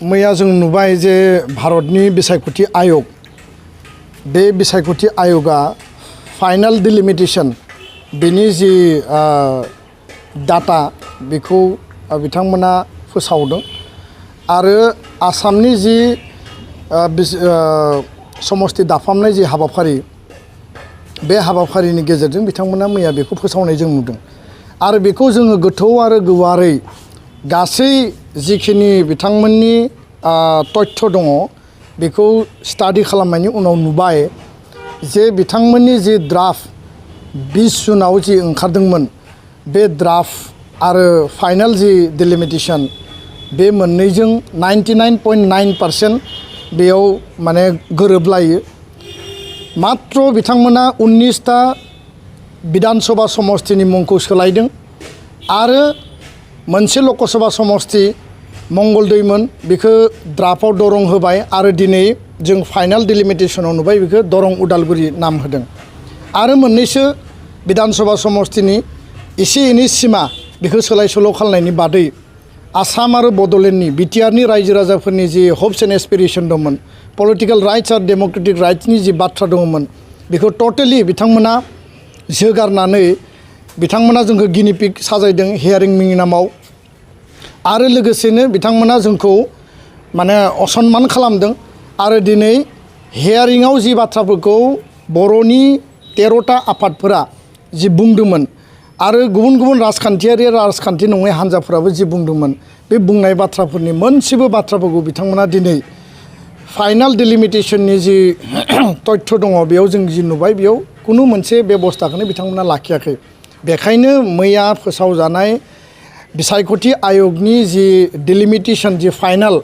मैया जों नुबाय जे भारतनि बिसायख'थि आयोग बे बिसायख'थि आयोगा फाइनाल डिलिमिटेशन बेनि जि डाटा बेखौ बिथांमोना फोसावदों आरो आसामनि जि समस्ति दाफामनाय जि हाबाफारि बे हाबाफारिनि गेजेरजों बिथांमोना मैया बेखौ फोसावनाय जों नुदों आरो बेखौ जोङो गोथौ आरो गुवारै गासै जिखिनि बिथांमोननि तथ्य दङ बेखौ स्टाडि खालामनायनि उनाव नुबाय जे बिथांमोननि जि ड्राफ्ट 20 जुनाव जि ओंखारदोंमोन बे ड्राफ्ट आरो फाइनाल जि डिलिमिटेशन बे मोननैजों 99.9% बेयाव माने गोरोबलायो मात्र बिथांमोना 19टा विधानसभा समष्टिनि मुंखौ सोलायदों आरो मोनसे लकसभा समष्टि मंगलदैमोन बेखौ ड्राफ्टआव दरं होबाय आरो दिनै जों फाइनाल डिलिमिटेशनाव नुबाय बेखौ दरं उदालगुरि नाम होदों आरो मोननैसो विधानसभा समष्टिनि एसे एनै सिमा बेखौ सोलाय सोल' खालामनायनि बादै आसाम आरो बड'लेण्डनि बिटिआरनि रायजो राजाफोरनि जि हप्स एन्ड एसपिरेशन दंमोन पलिटिकल राइट्स आरो डेम'क्रेटिक राइट्सनि जि बाथ्रा दंमोन बेखौ टटेलि बिथांमोना जोगारनानै बिथांमोना जोंखौ गिनिपिग साजायदों हियारिंनि नामाव आरो लोगोसेनो बिथांमोना जोंखौ माने असनमान खालामदों आरो दिनै हियारिंआव जि बाथ्राफोरखौ बर'नि 13टा आफादफोरा जि बुंदोंमोन आरो गुबुन गुबुन राजखान्थि नङै हान्जाफोराबो जि बुंदोंमोन बे बुंनाय बाथ्राफोरनि मोनसेबो बाथ्राफोरखौ बिथांमोना दिनै फाइनाल डिलिमिटेशननि जि तथ्य दङ बेयाव जों जि नुबाय बेयाव खुनु मोनसे बेबस्थाखौनो बिथांमोना लाखियाखै बेखायनो मैया फोसावजानाय बिसायख'थि आयगनि जि डिलिमिटेशन जि फाइनाल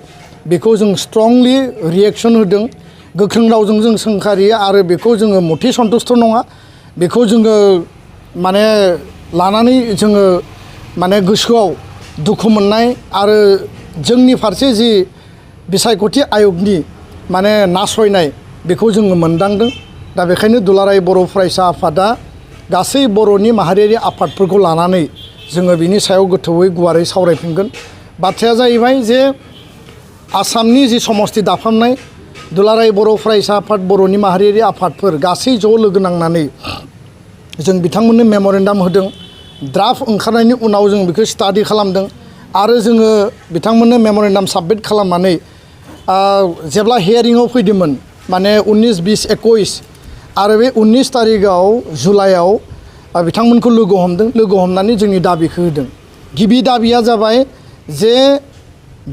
बेखौ जों स्ट्रंलि रिएक्शन होदों गोख्रों रावजों जों सोंखारियो आरो बेखौ जोङो मथि सन्तुष्ट नङा बेखौ जोङो माने लानानै जोङो माने गोसोआव दुखु मोननाय आरो जोंनि फारसे जि बिसायख'थि आयगनि माने नासयनाय बेखौ जोङो मोनदांदों दा बेखायनो दुलाराय बर' फरायसा आफादा गासै बर'नि माहारियारि आफादफोरखौ लानानै जोङो बिनि सायाव गोथौयै गुवारै सावरायफिनगोन बाथ्राया जाहैबाय जे आसामनि जि समष्टि दाफामनाय दुलाराय बर' फरायसा आफाद बर'नि माहारियारि आफादफोर गासै ज' लोगो नांनानै जों बिथांमोननो मेम'रेन्डाम होदों ड्राफ्ट ओंखारनायनि उनाव जों बेखौ स्टाडि खालामदों आरो जोङो बिथांमोननो मेम'रेन्डाम साबमिट खालामनानै जेब्ला हियारिंआव फैदोंमोन माने 19, 20, 21 आरो बे 19 तारिखआव जुलाइआव बिथांमोनखौ लोगो हमनानै जोंनि दाबिखौ होदों गिबि दाबिया जाबाय जे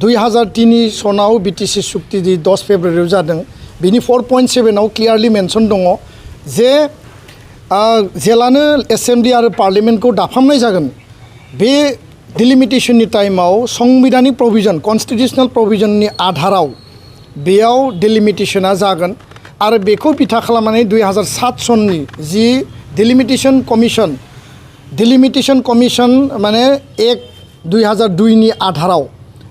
2003 सनाव बिटिसि सुक्ति जि 10 फेब्रुवारियाव जादों बिनि 4.7आव क्लियारलि मेनसन दङ जे जेलानो एसेम्बलि आरो पार्लियामेन्टखौ दाफामनाय जागोन बे डिलिमिटेशननि टाइमाव संबिधानिक प्रभिजन कन्स्टिटिउसनेल प्रभिजननि आधाराव बेयाव डिलिमिटेशना जागोन आरो बेखौ बिथा खालामनानै 2007 सननि जि डिलिमिटेशन कमिशन माने 1/2002 नि आधाराव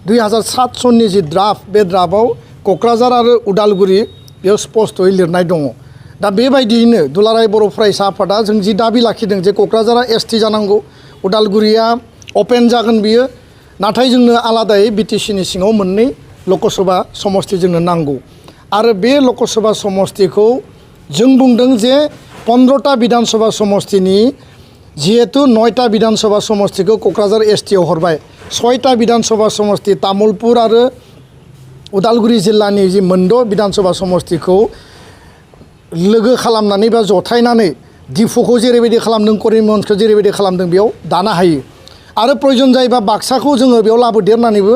2007 सननि जि ड्राफ्ट बे ड्राफ्टआव क'क्राझार आरो उदालगुरि बेयाव स्पष्टयै लिरनाय दङ दा बेबायदियैनो दुलाराय बर' फरायसा आफादा जों जि दाबि लाखिदों जे क'क्राझारा एसटि जानांगौ उदालगुरिया अपेन जागोन बियो नाथाय जोंनो आलादायै बिटिसिनि सिङाव मोननै लकसभा समष्टि जोंनो नांगौ आरो बे लकसभा समष्टिखौ जों बुंदों जे 15टा विधानसभा समष्टिनि जिहेतु 9टा विधानसभा समष्टिखौ क'क्राझार एसटिआव हरबाय 6टा विधानसभा समष्टि तामुलपुर आरो उदालगुरि जिल्लानि जि मोनद' विधानसभा समष्टिखौ लोगो खालामनानै बा जथायनानै दिफुखौ जेरैबायदि खालामदों करिमगन्जखौ जेरैबायदि खालामदों बेयाव दानो हायो आरो प्रयोजन जायोबा बाक्साखौ जोङो बेयाव लाबोदेरनानैबो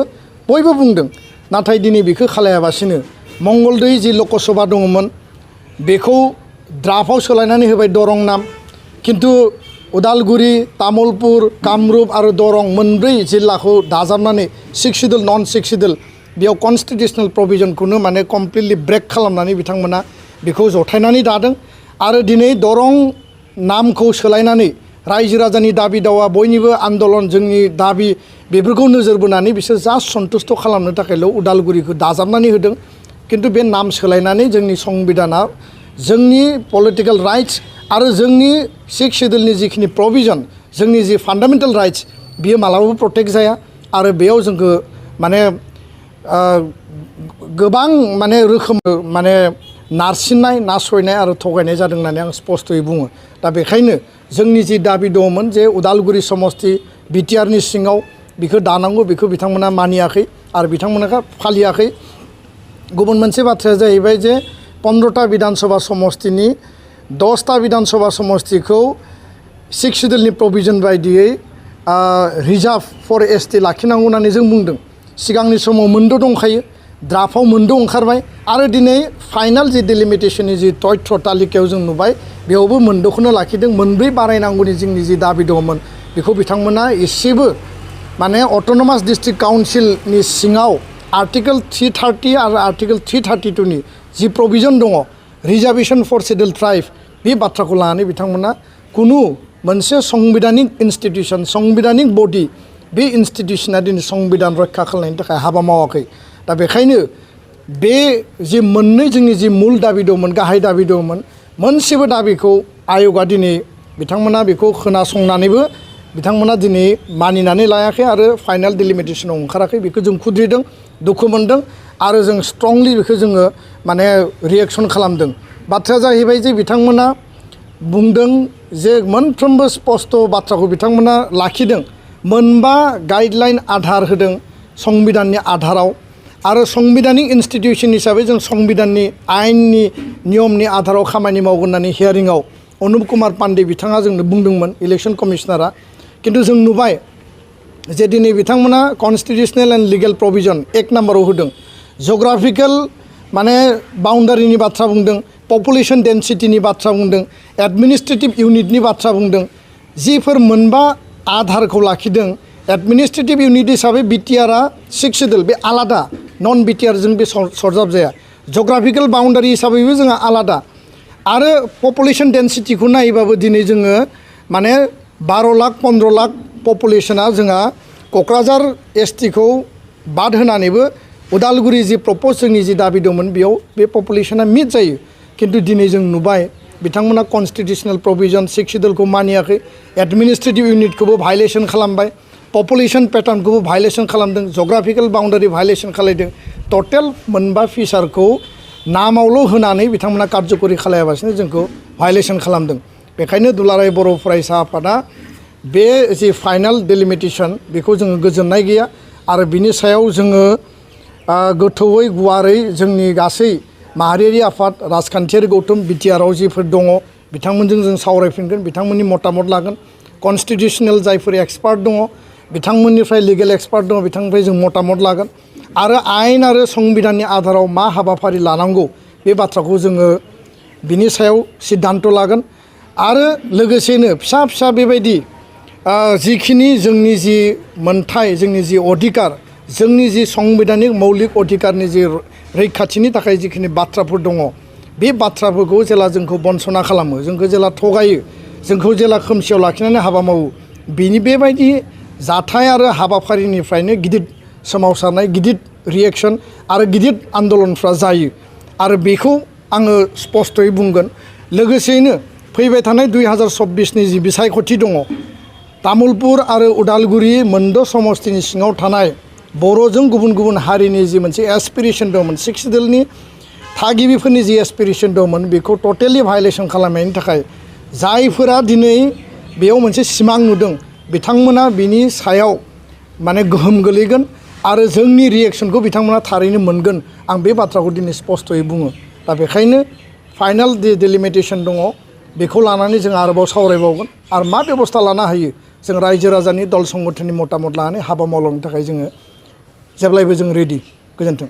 बयबो बुंदों नाथाय दिनै बेखौ खालायाबासिनो मंगलदै जि लकसभा दङमोन बेखौ ड्राफ्टआव सोलायनानै होबाय दरं नाम किन्तु उदालगुरि तामुलपुर कामरुप आरो दरं मोनब्रै जिल्लाखौ दाजाबनानै 6 शिड्युल नन 6 शिड्युल बेयाव कन्स्टिटिउसनेल प्रभिजनखौनो माने कमप्लिटलि ब्रेक खालामनानै बिथांमोना बेखौ जथायनानै दादों आरो दिनै दरं नामखौ सोलायनानै रायजो राजानि दाबि दावा बयनिबो आन्दलन जोंनि दाबि बेफोरखौ नोजोर बोनानै बिसोर जास्ट सन्तुष्ट खालामनो थाखायल' उदालगुरिखौ दाजाबनानै होदों किन्तु बे नाम सोलायनानै जोंनि संबिधाना जोंनि पलिटिकल राइट्स आरो जोंनि 6 शिड्युलनि जिखिनि प्रभिजन जोंनि जि फान्डामेन्टेल राइट्स बियो मालाबाबो प्रटेक्ट जाया आरो बेयाव जोंखौ माने गोबां माने रोखोम माने नारसिननाय नासयनाय आरो थगायनाय जादों होननानै आं स्पष्टयै बुङो। दा बेखायनो जोंनि जि दाबि दङमोन जे उदालगुरि समस्ति बिटिआरनि सिङाव बेखौ दानांगौ बेखौ बिथांमोना मानियाखै आरो बिथांमोना फालियाखै। गुबुन मोनसे बाथ्राया जाहैबाय जे 15टा विधानसभा समस्तिनि 10टा विधानसभा समस्तिखौ 6 शिड्युलनि प्रभिजन बायदियै रिजार्भ फर एसटि लाखिनांगौ होननानै जों बुंदों। सिगांनि समाव मोनद' दंखायो, ड्राफ्टआव मोनद' ओंखारबाय आरो दिनै फाइनाल जि डिलिमिटेशननि जि तथ्य तालिकायाव जों नुबाय बेयावबो मोनद'खौनो लाखिदों। मोनब्रै बारायनांगौनि जोंनि जि दाबि दङमोन बेखौ बिथांमोना एसेबो माने अट'नमास डिस्ट्रिक्ट काउन्सिलनि सिङाव आर्टिकेल 330 आरो आर्टिकेल 332नि जि प्रभिजन दङ रिजार्भेशन फर शिड्युल ट्राइब बे बाथ्राखौ लानानै बिथांमोना कुनु मोनसे संबिधानिक इन्स्टिटिउसन संबिधानिक बडि बे इन्स्टिटिउसना दिनै संबिधान रक्षा खालामनायनि थाखाय हाबा मावाखै। दा बेखायनो बे जि मोननै जोंनि जि मुल दाबि दंमोन गाहाय दाबि दंमोन मोनसेबो दाबिखौ आय'गा दिनै बिथांमोना बेखौ खोनासंनानैबो बिथांमोना दिनै मानिनानै लायाखै आरो फाइनाल डिलिमिटेशनाव ओंखाराखै। बेखौ जों खुद्रिदों, दुखु मोनदों आरो जों स्ट्रंलि बेखौ जोङो माने रिएक्सन खालामदों। बाथ्राया जाहैबाय जे बिथांमोना बुंदों जे मोनफ्रोमबो स्पष्ट बाथ्राखौ बिथांमोना लाखिदों। मोनबा गाइडलाइन आधार होदों संबिधाननि आधाराव आरो संबिधानिक इन्स्टिटिउसन हिसाबै जों संबिधाननि आयेननि नियमनि आधाराव खामानि मावगोन होननानै हियारिंआव अनुप कुमार पान्डे बिथाङा जोंनो बुंदोंमोन इलेक्सन कमिशनारा। किन्तु जों नुबाय जे दिनै बिथांमोना कन्स्टिटिउसनेल एन्ड लिगेल प्रभिजन 1 नाम्बाराव होदों। जग्राफिकेल माने बाउन्डारिनि बाथ्रा बुंदों, पपुलेशन डेन्सिटिनि बाथ्रा बुंदों, एडमिनिस्ट्रेटिभ इउनिटनि बाथ्रा बुंदों। जिफोर मोनबा आधारखौ लाखिदों एडमिनिस्ट्रेटिभ इउनिट हिसाबै बिटिआरआ 6 शिड्युल बे आलादा नन बिटिआरजों बे सरजाब जाया। जग्राफिकेल बाउन्डारि हिसाबैबो जोंहा आलादा आरो पपुलेशन डेन्सिटिखौ नायोबाबो दिनै जोङो माने 12 लाख 15 लाख पपुलेशना जोंहा क'क्राझार एसटिखौ बाद होनानैबो उदालगुरि जि प्रप'ज जोंनि जि दाबि दंमोन बेयाव बे पपुलेशना मिट जायो। किन्तु दिनै जों नुबाय बिथांमोना कन्स्टिटिउसनेल प्रभिजन 6 शिड्युलखौ मानियाखै, एडमिनिस्ट्रेटिभ इउनिटखौबो भायलेसन खालामबाय, पपुलेशन पेटार्नखौबो भायलेसन खालामदों, जग्राफिकेल बाउन्डारि भायलेसन खालामदों। टटेल मोनबा फिचारखौ नामावल' होनानै बिथांमोना कार्यकरि खालायाबासिनो जोंखौ भायलेसन खालामदों। बेखायनो दुलाराय बर' फरायसा आफादा बे जि फाइनाल डिलिमिटेशन बेखौ जोङो गोजोननाय गैया आरो बिनि सायाव जोङो गोथौयै गुवारै जोंनि गासै माहारियारि आफाद राजखान्थियारि गौथुम बिटिआरआव जिफोर दङ बिथांमोनजों जों सावरायफिनगोन, बिथांमोननि मतामत लागोन। कन्स्टिटिउसनेल जायफोर एक्सपार्ट दङ बिथांमोननिफ्राय लिगेल एक्सपार्ट दङ बिथांनिफ्राय जों मतामत लागोन आरो आयेन आरो संबिधाननि आधाराव मा हाबाफारि लानांगौ बे बाथ्राखौ जोङो बिनि सायाव सिद्धान्त लागोन। आरो लोगोसेनो फिसा फिसा बेबायदि जिखिनि जोंनि जि मोनथाय जोंनि जि अधिकार जोंनि जि संबिधानिक मौलिक अधिकारनि जि रैखाथिनि थाखाय जिखिनि बाथ्राफोर दङ बे बाथ्राफोरखौ जेला जोंखौ बन्सना खालामो, जोंखौ जेला थगायो, जोंखौ जेला खोमसियाव लाखिनानै हाबा मावो, बिनि बेबायदि जाथाय आरो हाबाफारिनिफ्रायनो गिदिर सोमावसारनाय, गिदिर रिएक्सन आरो गिदिर आन्दलनफ्रा जायो आरो बेखौ आङो स्पष्टयै बुंगोन। लोगोसेयैनो फैबाय थानाय 2024नि जि बिसायख'थि दङ तामुलपुर आरो उदालगुरि मोनद' समस्तिनि सिङाव थानाय बर'जों गुबुन गुबुन हारिनि जि मोनसे एसपिरेसन दंमोन 6 शिड्युलनि थागिबिफोरनि जि एसपिरेसन दंमोन बेखौ टटेलि भायलेसन खालामनायनि थाखाय जायफोरा दिनै बेयाव मोनसे सिमां नुदों बिथांमोना बिनि सायाव माने गोहोम गोलैगोन आरो जोंनि रिएक्सनखौ बिथांमोना थारैनो मोनगोन। आं बे बाथ्राखौ दिनै स्पष्टयै बुङो। दा बेखायनो फाइनाल डिलिमिटेशन दङ बेखौ लानानै जों आरोबाव सावरायबावगोन आरो मा बेबस्था लानो हायो जों रायजो राजानि दल संगठननि मतामत लानानै हाबा मावलांनो थाखाय जोङो जेब्लायबो जों रेडि। गोजोन्थों।